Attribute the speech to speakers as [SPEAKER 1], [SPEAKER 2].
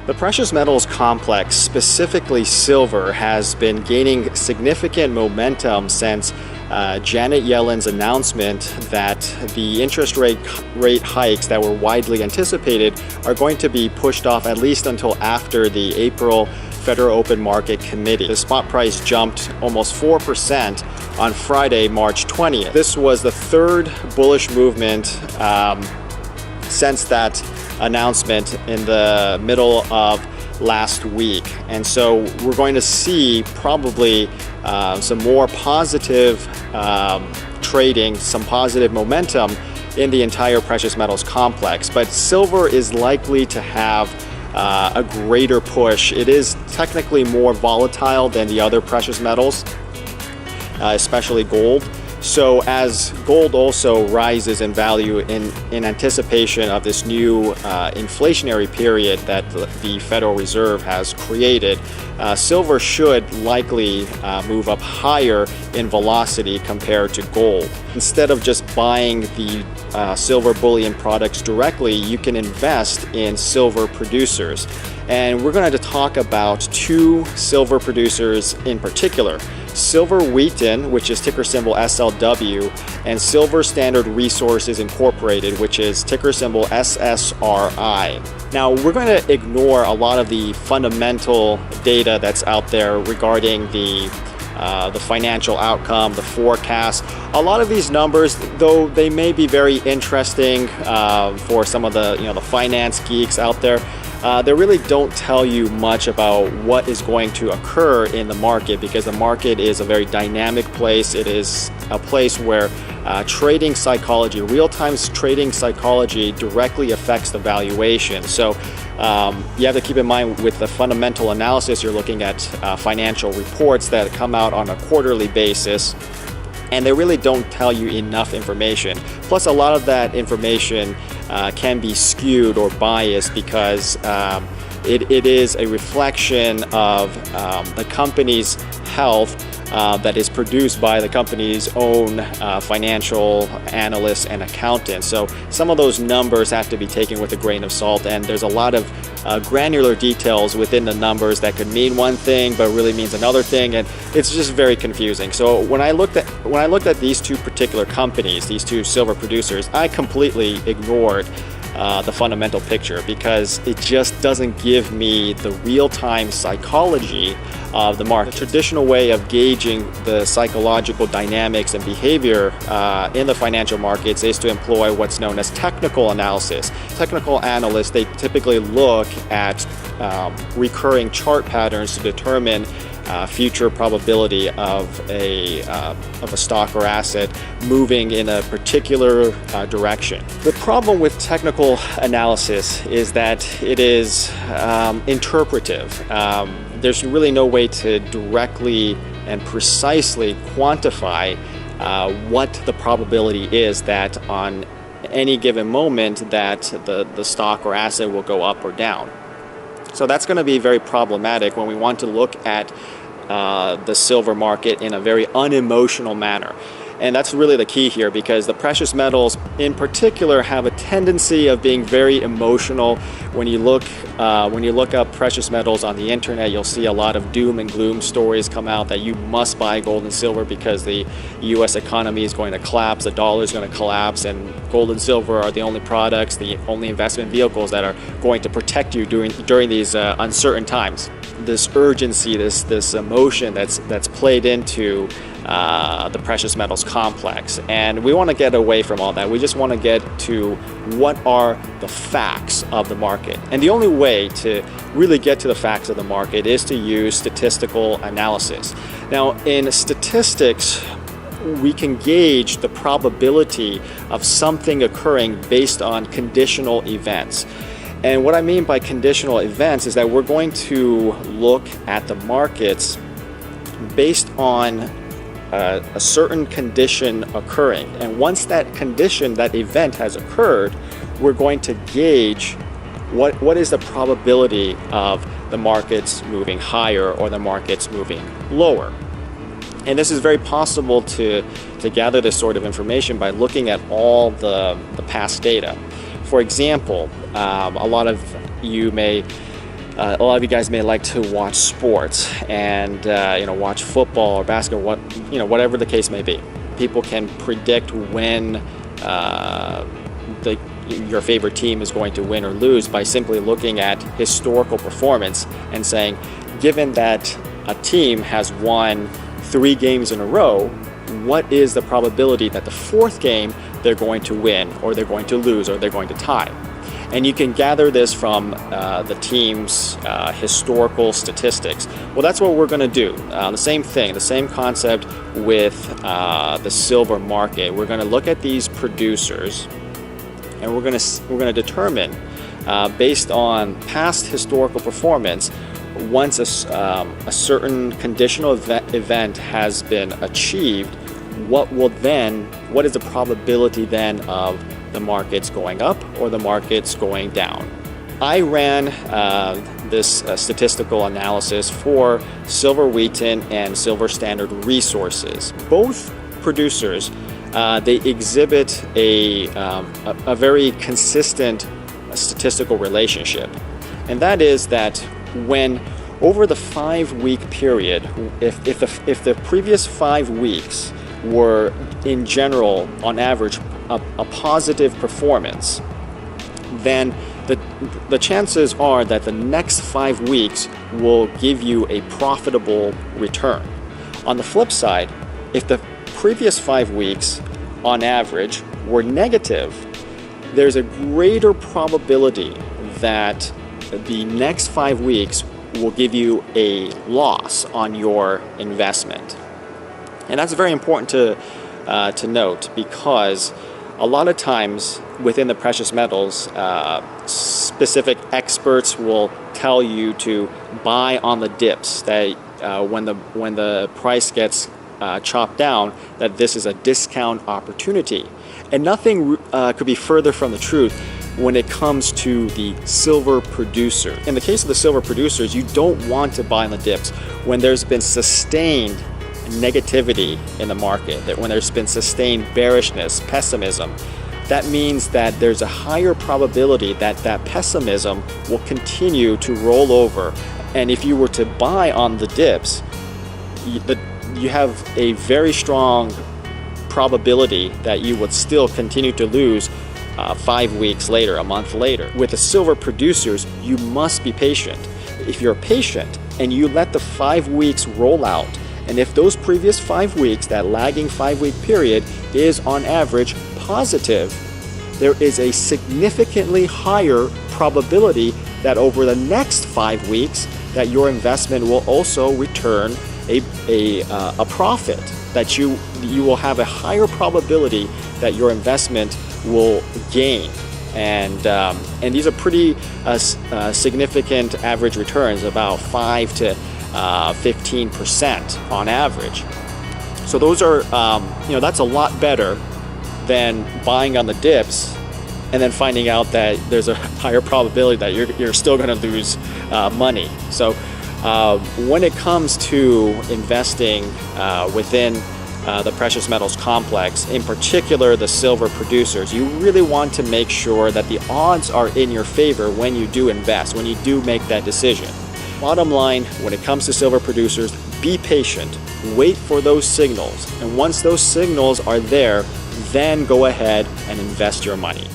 [SPEAKER 1] The precious metals complex, specifically silver, has been gaining significant momentum since Janet Yellen's announcement that the interest rate hikes that were widely anticipated are going to be pushed off at least until after the April Federal Open Market Committee. The spot price jumped almost 4% on Friday, March 20th. This was the third bullish movement since that announcement in the middle of last week. And so we're going to see probably some more positive trading, some positive momentum in the entire precious metals complex. But silver is likely to have a greater push. It is technically more volatile than the other precious metals, especially gold. So as gold also rises in value in anticipation of this new inflationary period that the Federal Reserve has created, silver should likely move up higher in velocity compared to gold. Instead of just buying the silver bullion products directly, you can invest in silver producers. And we're going to talk about two silver producers in particular: Silver Wheaton, which is ticker symbol SLW, and Silver Standard Resources Incorporated, which is ticker symbol SSRI. Now, we're going to ignore a lot of the fundamental data that's out there regarding the financial outcome, the forecast. A lot of these numbers, though they may be very interesting for some of the the finance geeks out there, they really don't tell you much about what is going to occur in the market, because the market is a very dynamic place. It is a place where trading psychology, real-time trading psychology, directly affects the valuation. So you have to keep in mind, with the fundamental analysis, you're looking at financial reports that come out on a quarterly basis, and they really don't tell you enough information. Plus, a lot of that information can be skewed or biased because it is a reflection of the company's health that is produced by the company's own financial analysts and accountants. So some of those numbers have to be taken with a grain of salt, and there's a lot of granular details within the numbers that could mean one thing but really means another thing, and it's just very confusing. So when I looked at these two particular companies, these two silver producers, I completely ignored the fundamental picture, because it just doesn't give me the real-time psychology of the market. The traditional way of gauging the psychological dynamics and behavior in the financial markets is to employ what's known as technical analysis. Technical analysts, they typically look at recurring chart patterns to determine future probability of a stock or asset moving in a particular direction. The problem with technical analysis is that it is interpretive. There's really no way to directly and precisely quantify what the probability is that on any given moment that the stock or asset will go up or down. So that's going to be very problematic when we want to look at the silver market in a very unemotional manner. And that's really the key here, because the precious metals in particular have a tendency of being very emotional. When you look up precious metals on the internet, you'll see a lot of doom and gloom stories come out that you must buy gold and silver because the US economy is going to collapse, the dollar is going to collapse, and gold and silver are the only products, the only investment vehicles that are going to protect you during these uncertain times. This urgency, this emotion that's played into the precious metals complex, and we want to get away from all that. We just want to get to what are the facts of the market, and the only way to really get to the facts of the market is to use statistical analysis. Now, in statistics, we can gauge the probability of something occurring based on conditional events. And what I mean by conditional events is that we're going to look at the markets based on a certain condition occurring. And once that condition, that event has occurred, we're going to gauge what is the probability of the markets moving higher or the markets moving lower. And this is very possible to gather this sort of information by looking at all the past data. For example, a lot of you may a lot of you guys may like to watch sports and watch football or basketball, whatever the case may be. People can predict when your favorite team is going to win or lose by simply looking at historical performance and saying, given that a team has won 3 games in a row, what is the probability that the 4th game they're going to win, or they're going to lose, or they're going to tie? And you can gather this from the team's historical statistics. Well, that's what we're going to do. The same thing, the same concept with the silver market. We're going to look at these producers, and we're going to determine, based on past historical performance, once a certain conditional event has been achieved, what is the probability then of the markets going up or the markets going down? I ran this statistical analysis for Silver Wheaton and Silver Standard Resources. Both producers, they exhibit a very consistent statistical relationship, and that is that when over the 5-week period, if the previous 5 weeks were in general on average a positive performance, then the chances are that the next 5 weeks will give you a profitable return. On the flip side, if the previous 5 weeks on average were negative, there's a greater probability that the next 5 weeks will give you a loss on your investment. And that's very important to note, because a lot of times within the precious metals, specific experts will tell you to buy on the dips, that when the price gets chopped down, that this is a discount opportunity. And nothing could be further from the truth when it comes to the silver producer. In the case of the silver producers, you don't want to buy on the dips when there's been sustained negativity in the market, that when there's been sustained bearishness, pessimism. That means that there's a higher probability that that pessimism will continue to roll over. And if you were to buy on the dips, you have a very strong probability that you would still continue to lose 5 weeks later, a month later. With the silver producers, you must be patient. If you're patient and you let the 5 weeks roll out, and if those previous 5 weeks, that lagging 5-week period, is on average positive, there is a significantly higher probability that over the next 5 weeks that your investment will also return a profit, that you will have a higher probability that your investment will gain. And these are pretty significant average returns, about 5 to 15% on average. So those are, that's a lot better than buying on the dips and then finding out that there's a higher probability that you're still going to lose money. So when it comes to investing within the precious metals complex, in particular the silver producers, you really want to make sure that the odds are in your favor when you do invest, when you do make that decision. Bottom line, when it comes to silver producers, be patient, wait for those signals, and once those signals are there, then go ahead and invest your money.